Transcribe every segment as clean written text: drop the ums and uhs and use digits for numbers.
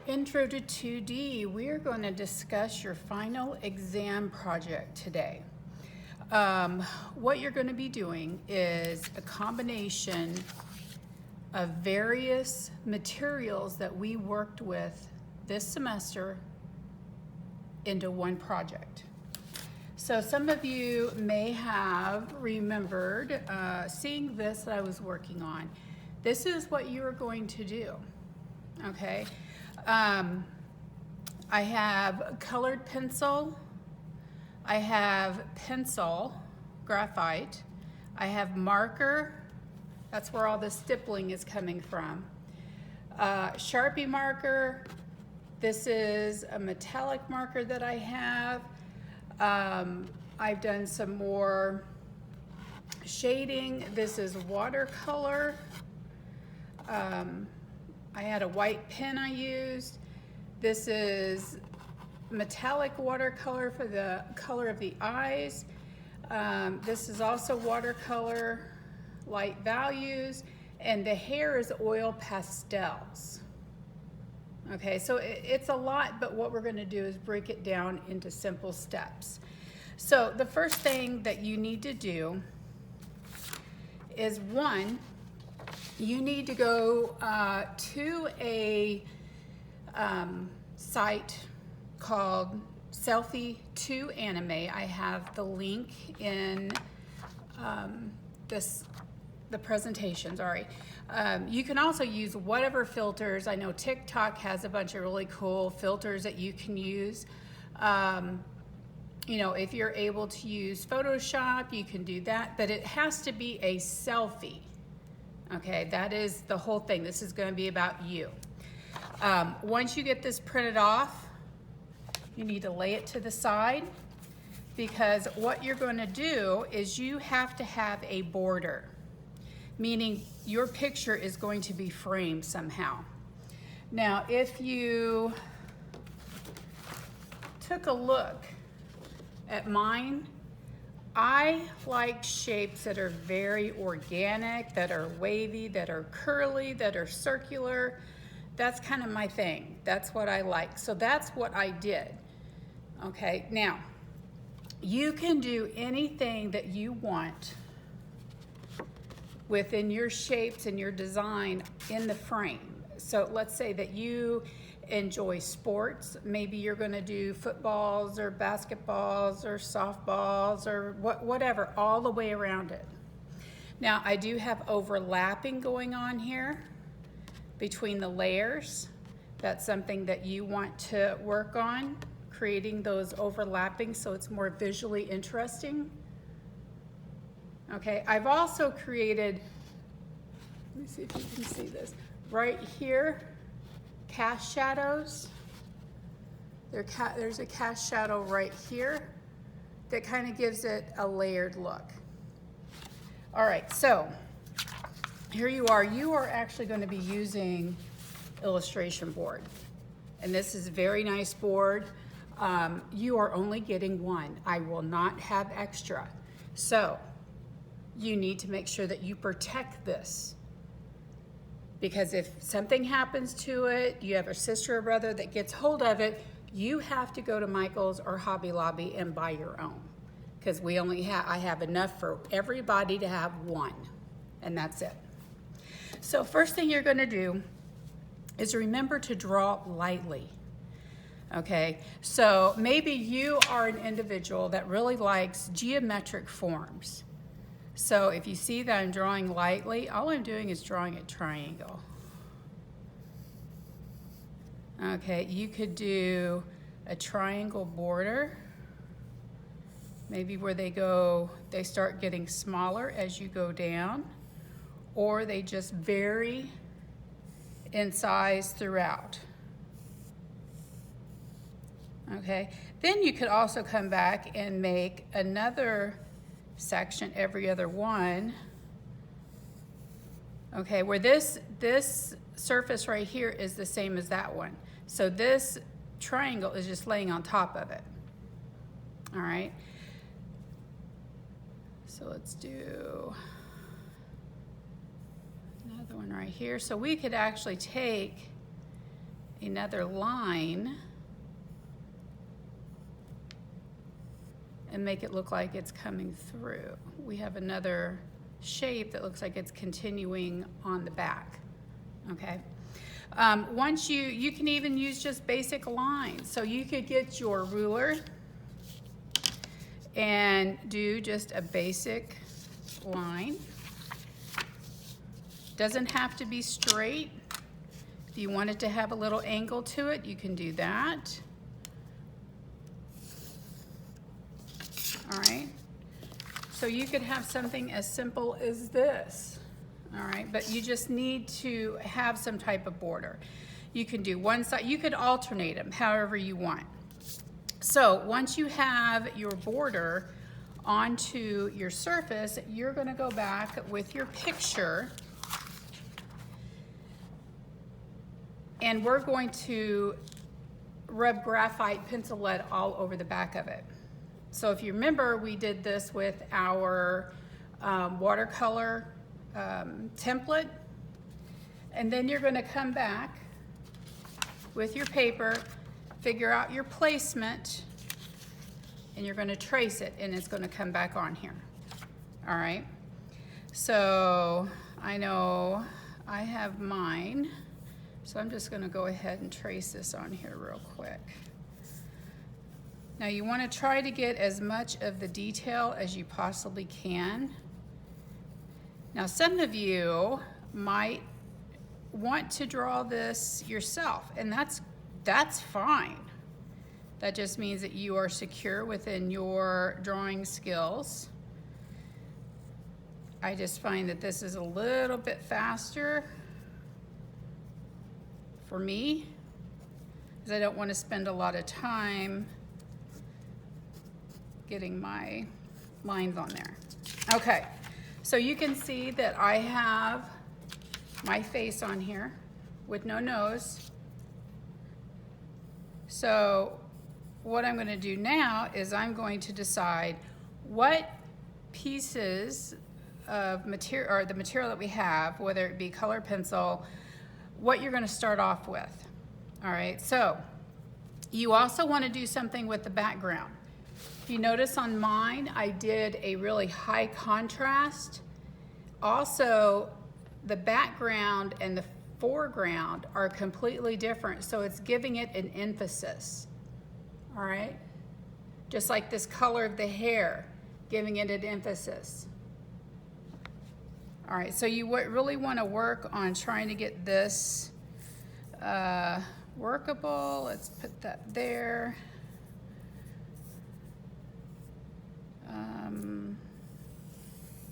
Intro to 2D, we're going to discuss your final exam project today. What you're going to be doing is a combination of various materials that we worked with this semester into one project. So some of you may have remembered seeing this that I was working on. This is what you are going to do, okay? I have colored pencil, I have pencil, graphite, I have marker, that's where all the stippling is coming from. Sharpie marker, this is a metallic marker that I have. I've done some more shading. This is watercolor. I had a white pen I used. This is metallic watercolor for the color of the eyes. This is also watercolor, light values, and the hair is oil pastels. Okay, so it's a lot, but what we're going to do is break it down into simple steps. So the first thing that you need to do is, one, you need to go to a site called Selfie2Anime. I have the link in the presentation, sorry. You can also use whatever filters. I know TikTok has a bunch of really cool filters that you can use. You know, if you're able to use Photoshop, you can do that, but it has to be a selfie. Okay, that is the whole thing. This is going to be about you. Once you get this printed off, you need to lay it to the side, because what you're going to do is you have to have a border, meaning your picture is going to be framed somehow. Now, if you took a look at mine, I like shapes that are very organic, that are wavy, that are curly, that are circular. That's kind of my thing. That's what I like. So that's what I did. Okay, now, you can do anything that you want within your shapes and your design in the frame. So let's say that you enjoy sports. Maybe you're going to do footballs or basketballs or softballs or whatever, all the way around it. Now, I do have overlapping going on here between the layers. That's something that you want to work on, creating those overlapping so it's more visually interesting. Okay, I've also created, let me see if you can see this, right here, cast shadows. There's a cast shadow right here that kind of gives it a layered look. All right, so here you are actually going to be using illustration board. And this is a very nice board. You are only getting one. I will not have extra. So you need to make sure that you protect this, because if something happens to it, you have a sister or brother that gets hold of it, you have to go to Michael's or Hobby Lobby and buy your own, because I have enough for everybody to have one, and that's it. So first thing you're going to do is remember to draw lightly. Okay, so maybe you are an individual that really likes geometric forms. So if you see that I'm drawing lightly, all I'm doing is drawing a triangle. Okay, you could do a triangle border, maybe where they start getting smaller as you go down, or they just vary in size throughout. Okay, then you could also come back and make another section every other one. Okay, where this surface right here is the same as that one. So this triangle is just laying on top of it. All right. So let's do another one right here. So we could actually take another line and make it look like it's coming through. We have another shape that looks like it's continuing on the back, okay? Once you can even use just basic lines. So you could get your ruler and do just a basic line. Doesn't have to be straight. If you want it to have a little angle to it, you can do that. All right. So you could have something as simple as this. All right, but you just need to have some type of border. You can do one side, you could alternate them however you want. So once you have your border onto your surface, you're going to go back with your picture and we're going to rub graphite pencil lead all over the back of it. So if you remember, we did this with our watercolor template, and then you're going to come back with your paper, figure out your placement, and you're going to trace it, and it's going to come back on here. All right, so I know I have mine, so I'm just going to go ahead and trace this on here real quick. Now you want to try to get as much of the detail as you possibly can. Now some of you might want to draw this yourself, and that's fine. That just means that you are secure within your drawing skills. I just find that this is a little bit faster for me, because I don't want to spend a lot of time getting my lines on there. Okay, so you can see that I have my face on here with no nose. So what I'm going to do now is I'm going to decide what pieces of material, or the material that we have, whether it be color pencil, what you're going to start off with. All right, so you also want to do something with the background. If you notice on mine, I did a really high contrast. Also, the background and the foreground are completely different, so it's giving it an emphasis. All right, just like this color of the hair, giving it an emphasis. All right, so you really want to work on trying to get this workable. Let's put that there.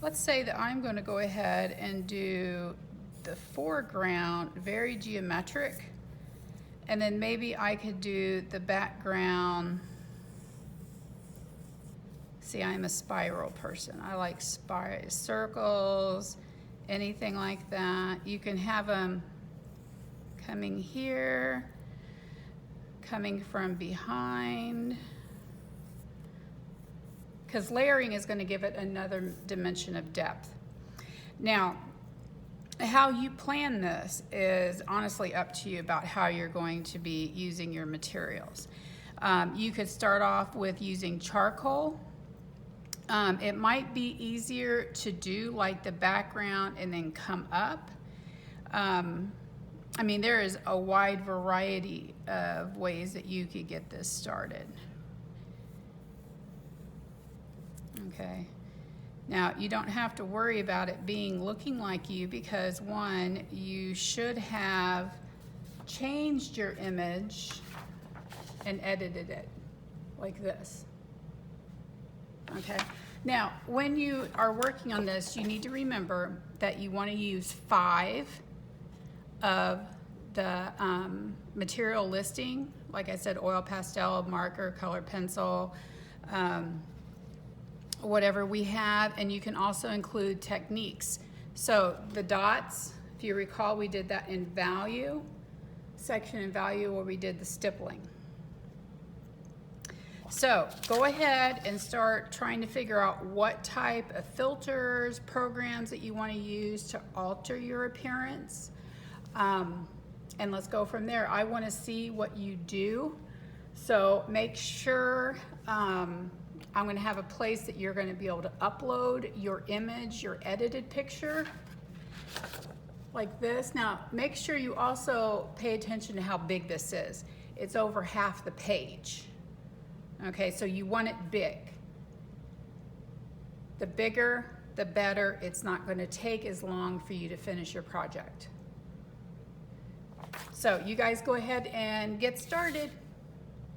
Let's say that I'm going to go ahead and do the foreground very geometric, and then maybe I could do the background. See, I'm a spiral person. I like circles, anything like that. You can have them coming here, coming from behind, because layering is going to give it another dimension of depth. Now, how you plan this is honestly up to you about how you're going to be using your materials. You could start off with using charcoal. It might be easier to do like the background and then come up. I mean, there is a wide variety of ways that you could get this started. Okay. Now, you don't have to worry about it looking like you, because one, you should have changed your image and edited it like this. Okay. Now, when you are working on this, you need to remember that you want to use 5 of the material listing. Like I said, oil, pastel, marker, color pencil, whatever we have, and you can also include techniques. So the dots, if you recall, we did that in value, section in value, where we did the stippling. So go ahead and start trying to figure out what type of filters, programs that you want to use to alter your appearance. and let's go from there. I want to see what you do. So make sure, I'm going to have a place that you're going to be able to upload your image, your edited picture, like this. Now, make sure you also pay attention to how big this is. It's over half the page. Okay, so you want it big. The bigger, the better. It's not going to take as long for you to finish your project. So you guys go ahead and get started.